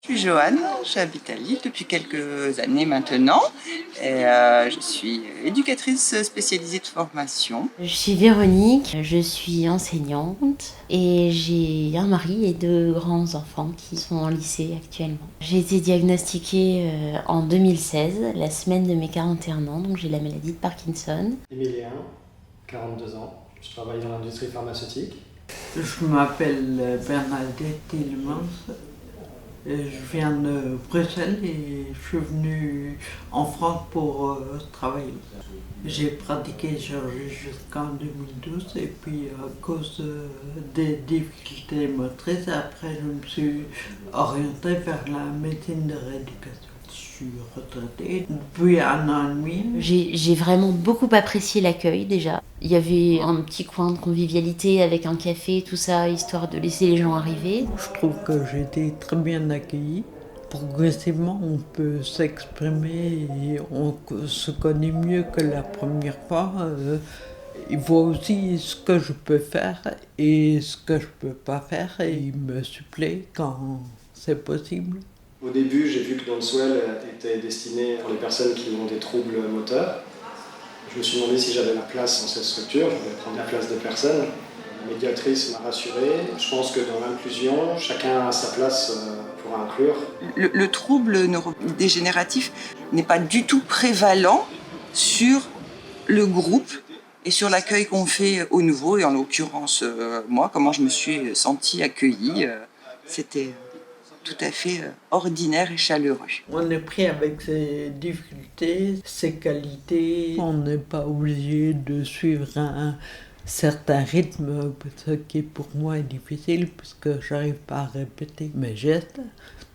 Je suis Joanne, j'habite à Lille depuis quelques années maintenant et je suis éducatrice spécialisée de formation. Je suis Véronique, je suis enseignante et j'ai un mari et deux grands-enfants qui sont en lycée actuellement. J'ai été diagnostiquée en 2016, la semaine de mes 41 ans, donc j'ai la maladie de Parkinson. Emilien, 42 ans, je travaille dans l'industrie pharmaceutique. Je m'appelle Bernadette Tillemans. Je viens de Bruxelles et je suis venue en France pour travailler. J'ai pratiqué chirurgie jusqu'en 2012 et puis à cause des difficultés motrices, après je me suis orientée vers la médecine de rééducation. Je suis retraitée depuis 1 an et demi. J'ai vraiment beaucoup apprécié l'accueil déjà. Il y avait un petit coin de convivialité avec un café, tout ça, histoire de laisser les gens arriver. Je trouve que j'ai été très bien accueillie. Progressivement, on peut s'exprimer et on se connaît mieux que la première fois. Il voit aussi ce que je peux faire et ce que je peux pas faire et il me supplée quand c'est possible. Au début, j'ai vu que Downswell était destiné pour les personnes qui ont des troubles moteurs. Je me suis demandé si j'avais ma place dans cette structure, je voulais prendre la place des personnes. La médiatrice m'a rassuré. Je pense que dans l'inclusion, chacun a sa place pour inclure. Le trouble neurodégénératif n'est pas du tout prévalent sur le groupe et sur l'accueil qu'on fait aux nouveaux, et en l'occurrence moi, comment je me suis sentie accueillie, c'était tout à fait ordinaire et chaleureux. On est pris avec ses difficultés, ses qualités. On n'est pas obligé de suivre un certain rythme, ce qui pour moi est difficile puisque j'arrive pas à répéter mes gestes.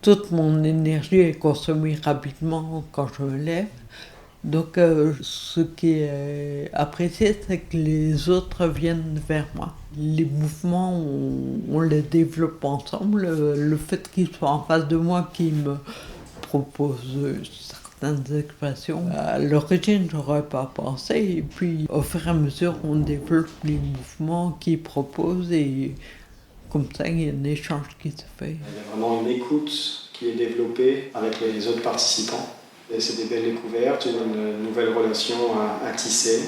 Toute mon énergie est consommée rapidement quand je me lève. Donc ce qui est apprécié, c'est que les autres viennent vers moi. Les mouvements, on les développe ensemble. Le fait qu'ils soient en face de moi, qu'ils me proposent certaines expressions, à l'origine, j'aurais pas pensé. Et puis, au fur et à mesure, on développe les mouvements qu'ils proposent et comme ça, il y a un échange qui se fait. Il y a vraiment une écoute qui est développée avec les autres participants. Et c'est des belles découvertes, une nouvelle relation à tisser.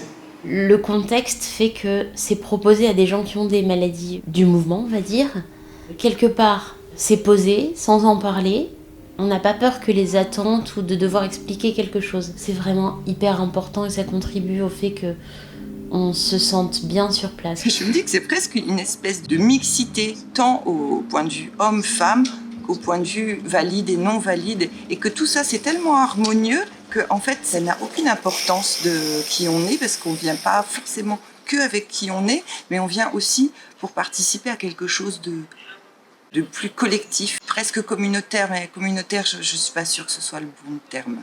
Le contexte fait que c'est proposé à des gens qui ont des maladies du mouvement, on va dire. Quelque part, c'est posé, sans en parler. On n'a pas peur que les attentes ou de devoir expliquer quelque chose. C'est vraiment hyper important et ça contribue au fait que on se sente bien sur place. Je me dis que c'est presque une espèce de mixité, tant au point de vue homme-femme qu'au point de vue valide et non valide, et que tout ça c'est tellement harmonieux que en fait ça n'a aucune importance de qui on est, parce qu'on vient pas forcément que avec qui on est, mais on vient aussi pour participer à quelque chose de plus collectif, presque communautaire, mais communautaire je suis pas sûre que ce soit le bon terme.